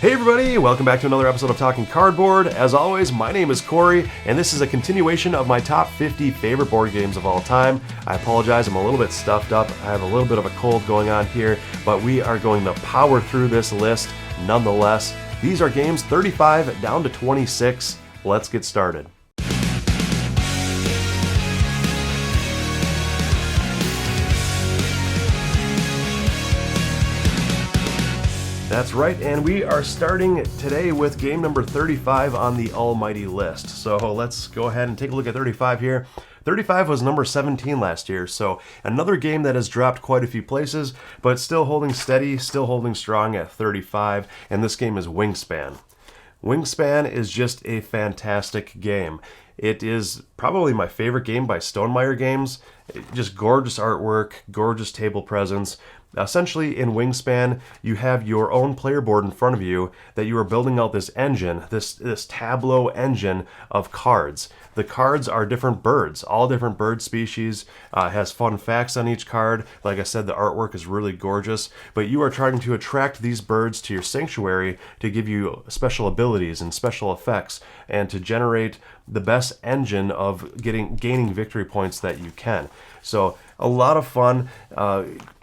Hey everybody, welcome back to another episode of Talking Cardboard. As always, my name is Cory, and this is a continuation of my top 50 favorite board games of all time. I apologize, I'm a little bit stuffed up. I have a little bit of a cold going on here, but we are going to power through this list nonetheless. These are games 35 down to 26. Let's get started. That's right, and we are starting today with game number 35 on the almighty list. So let's go ahead and take a look at 35 here. 35 was number 17 last year, so another game that has dropped quite a few places, but still holding steady, still holding strong at 35, and this game is Wingspan. Wingspan is just a fantastic game. It is probably my favorite game by Stonemaier Games. Just gorgeous artwork, gorgeous table presence. Essentially, in Wingspan, you have your own player board in front of you that you are building out this engine, this tableau engine of cards. The cards are different birds, all different bird species, has fun facts on each card. Like I said, the artwork is really gorgeous, but you are trying to attract these birds to your sanctuary to give you special abilities and special effects and to generate the best engine of gaining victory points that you can. So a lot of fun,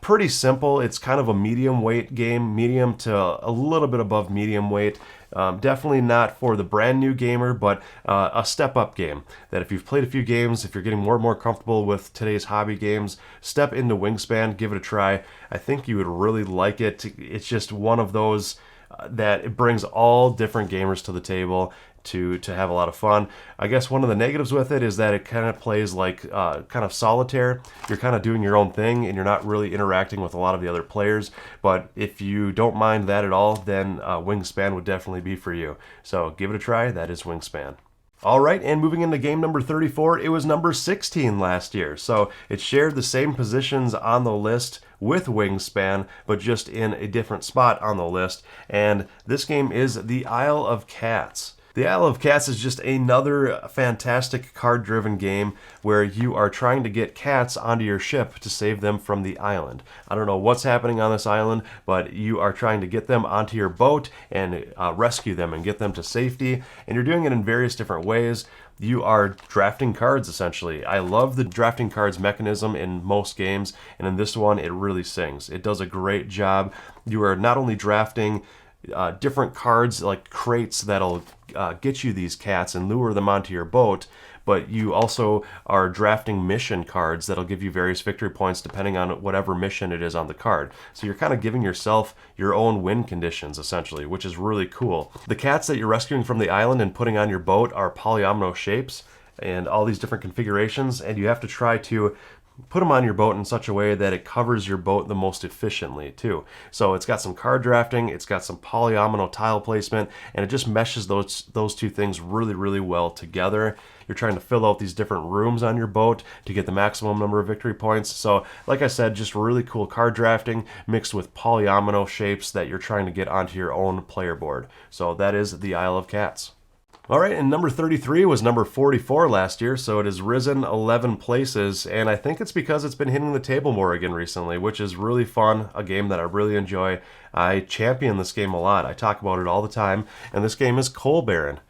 pretty simple. It's kind of a medium weight game, medium to a little bit above medium weight. Definitely not for the brand new gamer, but a step up game that if you've played a few games, if you're getting more and more comfortable with today's hobby games, step into Wingspan, give it a try. I think you would really like it. It's just one of those that it brings all different gamers to the table to have a lot of fun. I guess one of the negatives with it is that it kind of plays like kind of solitaire. You're kind of doing your own thing and you're not really interacting with a lot of the other players. But if you don't mind that at all, then Wingspan would definitely be for you. So give it a try. That is Wingspan. All right, and moving into game number 34, it was number 16 last year. So it shared the same positions on the list with Wingspan, but just in a different spot on the list. And this game is The Isle of Cats. The Isle of Cats is just another fantastic card-driven game where you are trying to get cats onto your ship to save them from the island. I don't know what's happening on this island, but you are trying to get them onto your boat and rescue them and get them to safety, and you're doing it in various different ways. You are drafting cards, essentially. I love the drafting cards mechanism in most games, and in this one, it really sings. It does a great job. You are not only drafting different cards like crates that'll get you these cats and lure them onto your boat, but you also are drafting mission cards that'll give you various victory points depending on whatever mission it is on the card. So you're kind of giving yourself your own win conditions, essentially, which is really cool. The cats that you're rescuing from the island and putting on your boat are polyomino shapes and all these different configurations, and you have to try to put them on your boat in such a way that it covers your boat the most efficiently too. So it's got some card drafting, it's got some polyomino tile placement, and it just meshes those two things really, really well together. You're trying to fill out these different rooms on your boat to get the maximum number of victory points. So like I said, just really cool card drafting mixed with polyomino shapes that you're trying to get onto your own player board. So that is The Isle of Cats. All right, and number 33 was number 44 last year, so it has risen 11 places, and I think it's because it's been hitting the table more again recently, which is really fun, a game that I really enjoy. I champion this game a lot. I talk about it all the time, and this game is Coal Baron.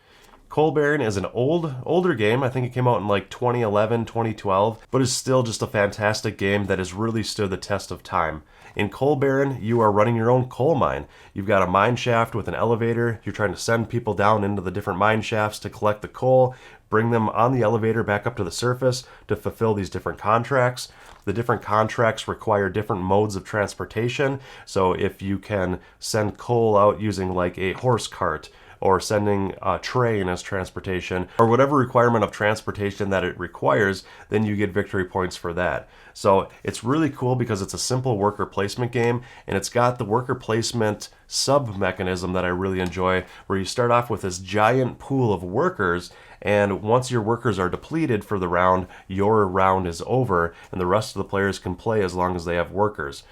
Coal Baron is an older game. I think it came out in like 2011, 2012, but is still just a fantastic game that has really stood the test of time. In Coal Baron, you are running your own coal mine. You've got a mine shaft with an elevator. You're trying to send people down into the different mine shafts to collect the coal, bring them on the elevator back up to the surface to fulfill these different contracts. The different contracts require different modes of transportation. So if you can send coal out using like a horse cart, or sending a train as transportation, or whatever requirement of transportation that it requires, then you get victory points for that. So it's really cool because it's a simple worker placement game, and it's got the worker placement sub mechanism that I really enjoy, where you start off with this giant pool of workers, and once your workers are depleted for the round, your round is over, and the rest of the players can play as long as they have workers.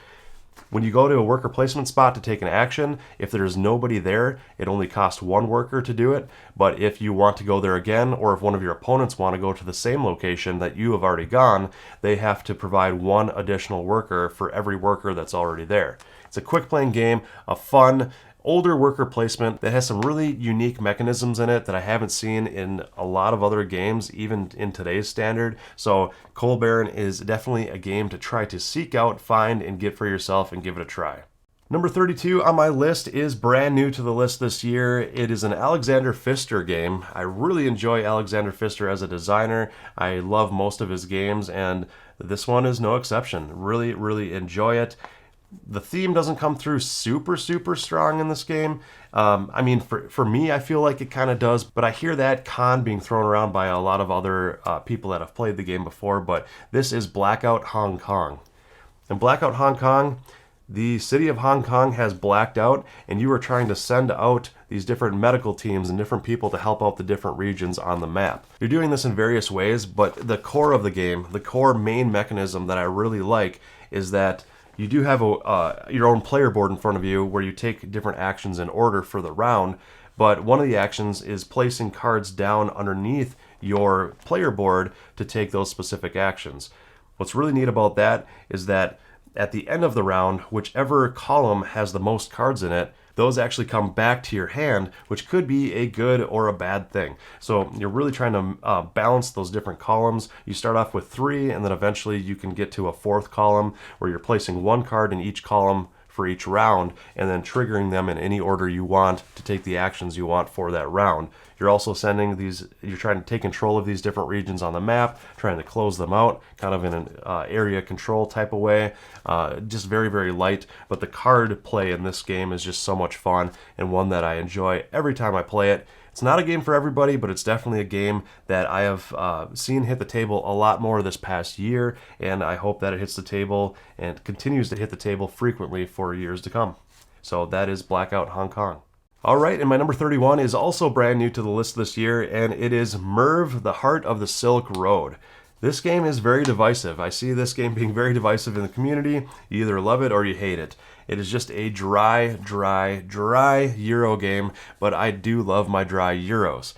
When you go to a worker placement spot to take an action, if there's nobody there, it only costs one worker to do it. But if you want to go there again, or if one of your opponents want to go to the same location that you have already gone, they have to provide one additional worker for every worker that's already there. It's a quick playing game, a fun older worker placement that has some really unique mechanisms in it that I haven't seen in a lot of other games, even in today's standard. So Coal Baron is definitely a game to try to seek out, find, and get for yourself and give it a try. Number 32 on my list is brand new to the list this year. It is an Alexander Pfister game. I really enjoy Alexander Pfister as a designer. I love most of his games, and this one is no exception. Really, really enjoy it. The theme doesn't come through super strong in this game. I mean, for me, I feel like it kind of does, but I hear that con being thrown around by a lot of other people that have played the game before, but this is Blackout Hong Kong. In Blackout Hong Kong, the city of Hong Kong has blacked out, and you are trying to send out these different medical teams and different people to help out the different regions on the map. You're doing this in various ways, but the core of the game, the core main mechanism that I really like is that you do have your own player board in front of you where you take different actions in order for the round, but one of the actions is placing cards down underneath your player board to take those specific actions. What's really neat about that is that at the end of the round, whichever column has the most cards in it, those actually come back to your hand, which could be a good or a bad thing. So you're really trying to balance those different columns. You start off with 3, and then eventually you can get to a 4th column where you're placing 1 card in each column for each round, and then triggering them in any order you want to take the actions you want for that round. You're also sending these, you're trying to take control of these different regions on the map, trying to close them out, kind of in an area control type of way. Just very light, but the card play in this game is just so much fun, and one that I enjoy every time I play it. It's not a game for everybody, but it's definitely a game that I have seen hit the table a lot more this past year, and I hope that it hits the table and continues to hit the table frequently for years to come. So that is Blackout Hong Kong. All right, and my number 31 is also brand new to the list this year, and it is Merv, the Heart of the Silk Road. This game is very divisive. I see this game being very divisive in the community. You either love it or you hate it. It is just a dry Euro game, but I do love my dry Euros.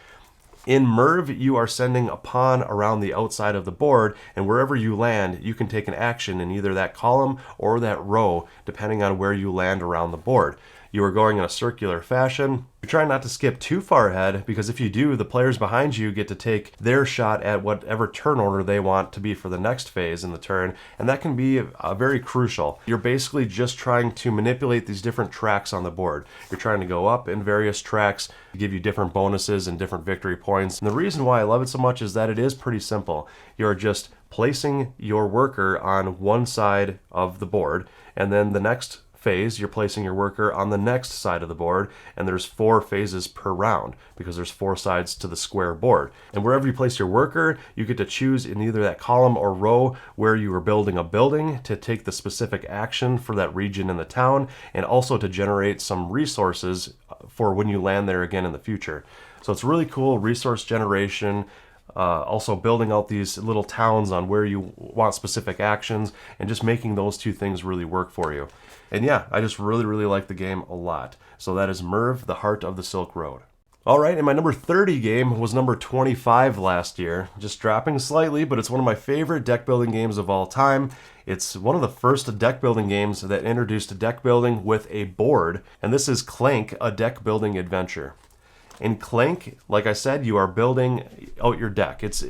In Merv, you are sending a pawn around the outside of the board, and wherever you land, you can take an action in either that column or that row, depending on where you land around the board. You are going in a circular fashion. You're trying not to skip too far ahead, because if you do, the players behind you get to take their shot at whatever turn order they want to be for the next phase in the turn, and that can be very crucial. You're basically just trying to manipulate these different tracks on the board. You're trying to go up in various tracks to give you different bonuses and different victory points. And the reason why I love it so much is that it is pretty simple. You're just placing your worker on one side of the board, and then the next phase, you're placing your worker on the next side of the board, and there's 4 phases per round because there's 4 sides to the square board. And wherever you place your worker, you get to choose in either that column or row where you are building a building to take the specific action for that region in the town, and also to generate some resources for when you land there again in the future. So it's really cool resource generation. Also building out these little towns on where you want specific actions, and just making those two things really work for you. And yeah, I just really like the game a lot. So that is Merv, the Heart of the Silk Road. All right, and my number 30 game was number 25 last year. Just dropping slightly, but it's one of my favorite deck building games of all time. It's one of the first deck building games that introduced deck building with a board, and this is Clank, a deck building adventure. In Clank, like I said, you are building out your deck. It's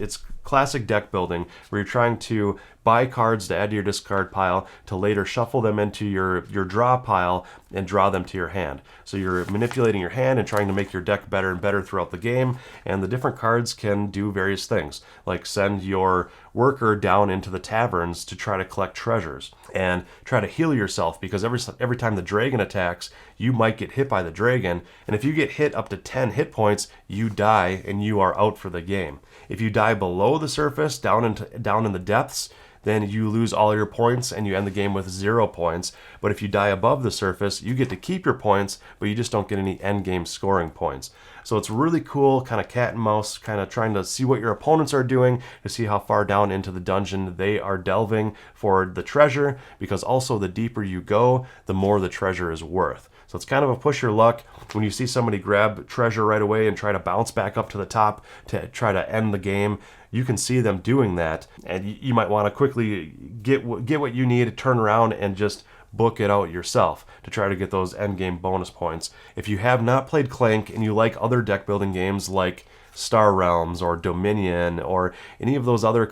classic deck building where you're trying to buy cards to add to your discard pile to later shuffle them into your draw pile and draw them to your hand. So you're manipulating your hand and trying to make your deck better and better throughout the game, and the different cards can do various things, like send your worker down into the taverns to try to collect treasures and try to heal yourself, because every time the dragon attacks, you might get hit by the dragon, and if you get hit up to 10 hit points, you die and you are out for the game. If you die below the surface, down in the depths, then you lose all your points and you end the game with 0 points. But if you die above the surface, you get to keep your points, but you just don't get any end game scoring points. So it's really cool, kind of cat and mouse, kind of trying to see what your opponents are doing to see how far down into the dungeon they are delving for the treasure, because also the deeper you go, the more the treasure is worth. So it's kind of a push your luck when you see somebody grab treasure right away and try to bounce back up to the top to try to end the game. You can see them doing that, and you might want to quickly get what you need, turn around and just book it out yourself to try to get those endgame bonus points. If you have not played Clank and you like other deck building games like Star Realms or Dominion or any of those other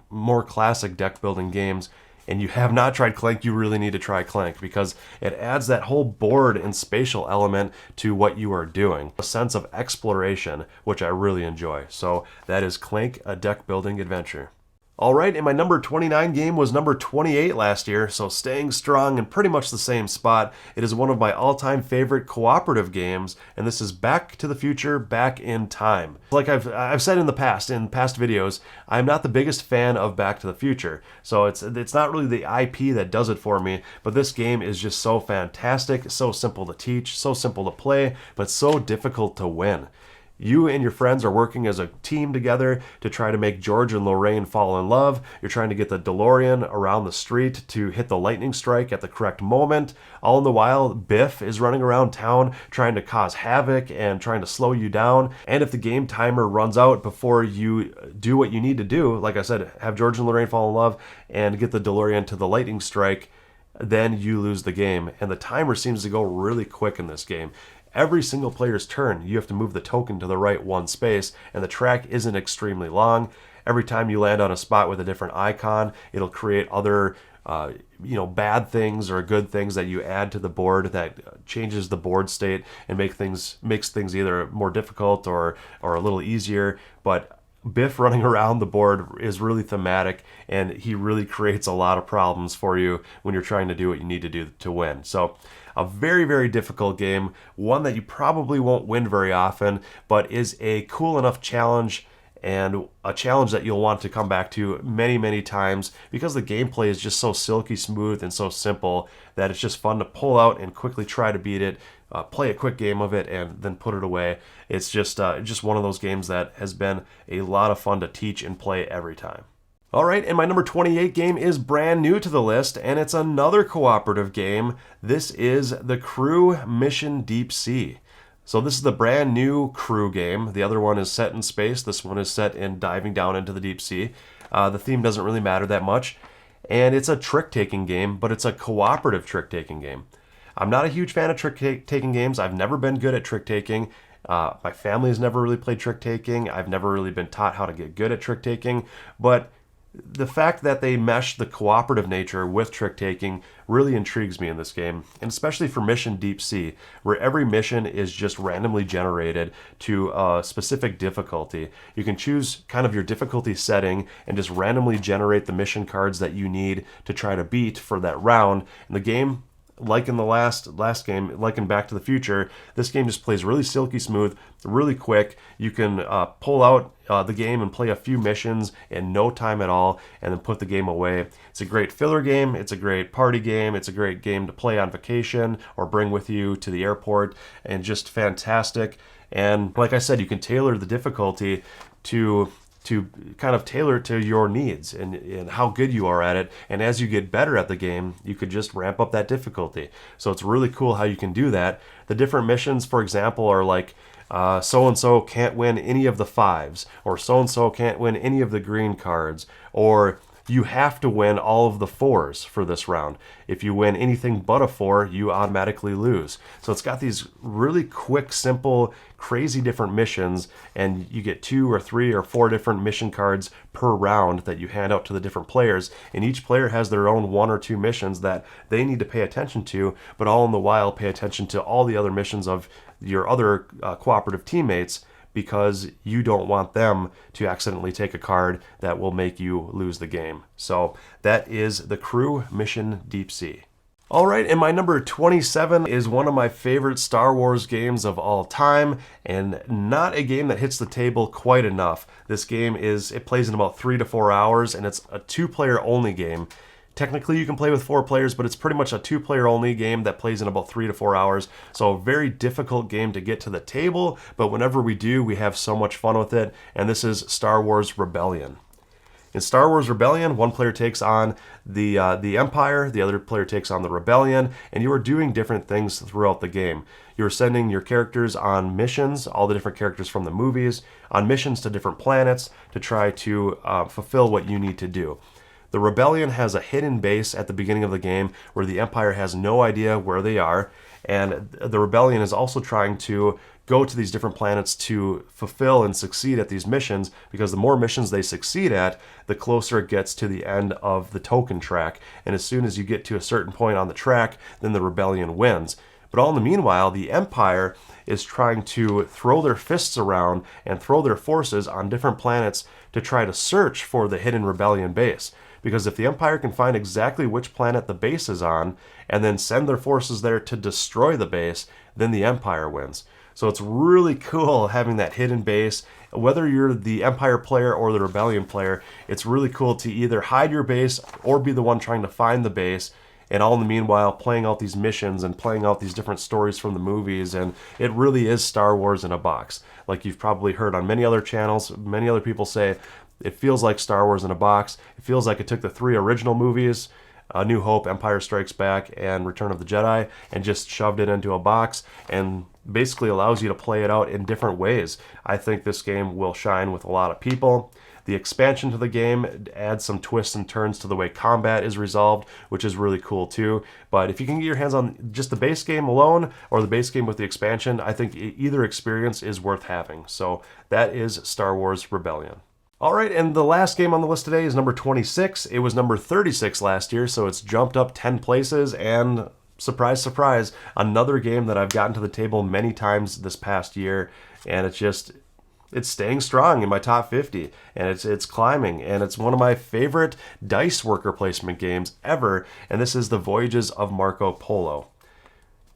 more classic deck building games, and you have not tried Clank, you really need to try Clank because it adds that whole board and spatial element to what you are doing. A sense of exploration, which I really enjoy. So that is Clank, a deck building adventure. All right, and my number 29 game was number 28 last year, so staying strong in pretty much the same spot. It is one of my all-time favorite cooperative games, and this is Back to the Future, Back in Time. Like I've said in past videos, I'm not the biggest fan of Back to the Future, so it's not really the IP that does it for me, but this game is just so fantastic, so simple to teach, so simple to play, but so difficult to win. You and your friends are working as a team together to try to make George and Lorraine fall in love. You're trying to get the DeLorean around the street to hit the lightning strike at the correct moment. All in the while, Biff is running around town trying to cause havoc and trying to slow you down. And if the game timer runs out before you do what you need to do, like I said, have George and Lorraine fall in love and get the DeLorean to the lightning strike, then you lose the game. And the timer seems to go really quick in this game. Every single player's turn, you have to move the token to the right one space, and the track isn't extremely long. Every time you land on a spot with a different icon, it'll create other bad things or good things that you add to the board that changes the board state and makes things either more difficult or a little easier. But Biff running around the board is really thematic, and he really creates a lot of problems for you when you're trying to do what you need to do to win. So a very, very difficult game, one that you probably won't win very often, but is a cool enough challenge and a challenge that you'll want to come back to many, many times because the gameplay is just so silky smooth and so simple that it's just fun to pull out and quickly try to beat it, play a quick game of it, and then put it away. It's just one of those games that has been a lot of fun to teach and play every time. All right, and my number 28 game is brand new to the list, and it's another cooperative game. This is the Crew Mission Deep Sea. So this is the brand new Crew game. The other one is set in space. This one is set in diving down into the deep sea. The theme doesn't really matter that much. And it's a trick-taking game, but it's a cooperative trick-taking game. I'm not a huge fan of trick-taking games. I've never been good at trick-taking. My family has never really played trick-taking. I've never really been taught how to get good at trick-taking. But the fact that they mesh the cooperative nature with trick-taking really intrigues me in this game, and especially for Mission Deep Sea, where every mission is just randomly generated to a specific difficulty. You can choose kind of your difficulty setting and just randomly generate the mission cards that you need to try to beat for that round. And the game, like in the last game, like in Back to the Future, this game just plays really silky smooth, really quick. You can pull out the game and play a few missions in no time at all and then put the game away. It's a great filler game. It's a great party game. It's a great game to play on vacation or bring with you to the airport, and just fantastic. And like I said, you can tailor the difficulty to kind of tailor it to your needs and how good you are at it. And as you get better at the game, you could just ramp up that difficulty. So it's really cool how you can do that. The different missions, for example, are like so-and-so can't win any of the 5s, or so-and-so can't win any of the green cards, or you have to win all of the 4s for this round. If you win anything but a 4, you automatically lose. So it's got these really quick, simple, crazy different missions, and you get 2 or 3 or 4 different mission cards per round that you hand out to the different players, and each player has their own 1 or 2 missions that they need to pay attention to, but all in the while pay attention to all the other missions of your other cooperative teammates, because you don't want them to accidentally take a card that will make you lose the game. So that is the Crew Mission Deep Sea. All right, and my number 27 is one of my favorite Star Wars games of all time, and not a game that hits the table quite enough. This game it plays in about 3 to 4 hours, and it's a 2-player only game. Technically, you can play with 4 players, but it's pretty much a 2-player only game that plays in about 3 to 4 hours. So a very difficult game to get to the table, but whenever we do, we have so much fun with it. And this is Star Wars Rebellion. In Star Wars Rebellion, one player takes on the Empire, the other player takes on the Rebellion, and you are doing different things throughout the game. You're sending your characters on missions, all the different characters from the movies, on missions to different planets to try to fulfill what you need to do. The Rebellion has a hidden base at the beginning of the game where the Empire has no idea where they are, and the Rebellion is also trying to go to these different planets to fulfill and succeed at these missions, because the more missions they succeed at, the closer it gets to the end of the token track. And as soon as you get to a certain point on the track, then the Rebellion wins. But all in the meanwhile, the Empire is trying to throw their fists around and throw their forces on different planets to try to search for the hidden Rebellion base. Because if the Empire can find exactly which planet the base is on, and then send their forces there to destroy the base, then the Empire wins. So it's really cool having that hidden base. Whether you're the Empire player or the Rebellion player, it's really cool to either hide your base or be the one trying to find the base, and all in the meanwhile playing out these missions and playing out these different stories from the movies. And it really is Star Wars in a box. Like you've probably heard on many other channels, many other people say, it feels like Star Wars in a box. It feels like it took the 3 original movies, A New Hope, Empire Strikes Back, and Return of the Jedi, and just shoved it into a box and basically allows you to play it out in different ways. I think this game will shine with a lot of people. The expansion to the game adds some twists and turns to the way combat is resolved, which is really cool too. But if you can get your hands on just the base game alone or the base game with the expansion, I think either experience is worth having. So that is Star Wars Rebellion. All right, and the last game on the list today is number 26. It was number 36 last year, so it's jumped up 10 places, and surprise, surprise, another game that I've gotten to the table many times this past year, and it's staying strong in my top 50, and it's climbing, and it's one of my favorite dice worker placement games ever, and this is The Voyages of Marco Polo.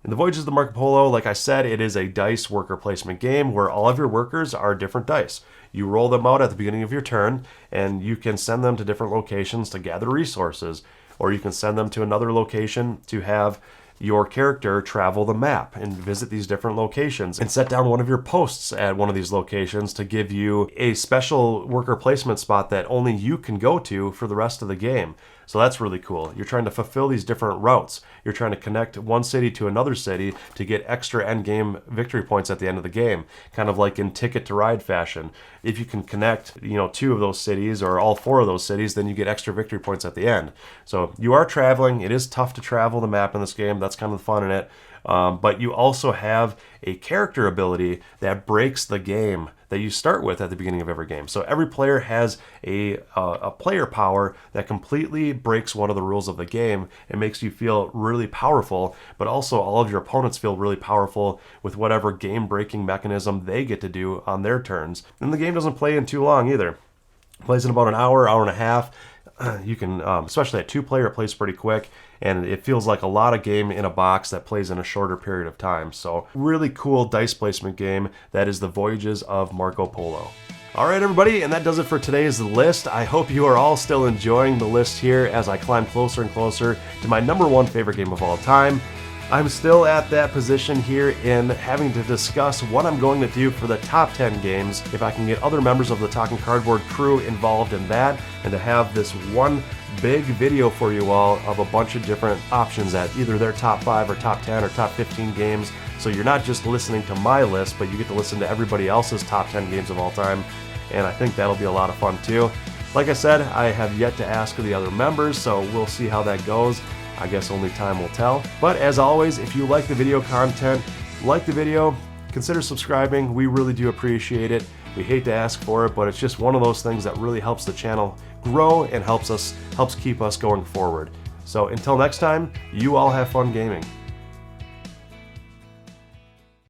In The Voyages of Marco Polo, like I said, it is a dice worker placement game where all of your workers are different dice. You roll them out at the beginning of your turn, and you can send them to different locations to gather resources, or you can send them to another location to have your character travel the map and visit these different locations and set down one of your posts at one of these locations to give you a special worker placement spot that only you can go to for the rest of the game. So that's really cool. You're trying to fulfill these different routes. You're trying to connect one city to another city to get extra end game victory points at the end of the game, kind of like in Ticket to Ride fashion. If you can connect, 2 of those cities or all 4 of those cities, then you get extra victory points at the end. So you are traveling. It is tough to travel the map in this game. That's kind of the fun in it. But you also have a character ability that breaks the game that you start with at the beginning of every game. So every player has a player power that completely breaks one of the rules of the game and makes you feel really powerful, but also all of your opponents feel really powerful with whatever game-breaking mechanism they get to do on their turns. And the game doesn't play in too long either. It plays in about an hour and a half. You can, especially at 2-player, it plays pretty quick, and it feels like a lot of game in a box that plays in a shorter period of time. So really cool dice placement game that is The Voyages of Marco Polo. All right, everybody, and that does it for today's list. I hope you are all still enjoying the list here as I climb closer and closer to my number 1 favorite game of all time. I'm still at that position here in having to discuss what I'm going to do for the top 10 games, if I can get other members of the Talking Cardboard crew involved in that, and to have this one big video for you all of a bunch of different options at either their top 5 or top 10 or top 15 games. So you're not just listening to my list, but you get to listen to everybody else's top 10 games of all time, and I think that'll be a lot of fun too. Like I said, I have yet to ask the other members, so we'll see how that goes. I guess only time will tell. But as always, if you like the video content, like the video, consider subscribing. We really do appreciate it. We hate to ask for it, but it's just one of those things that really helps the channel grow and helps keep us going forward. So until next time, you all have fun gaming.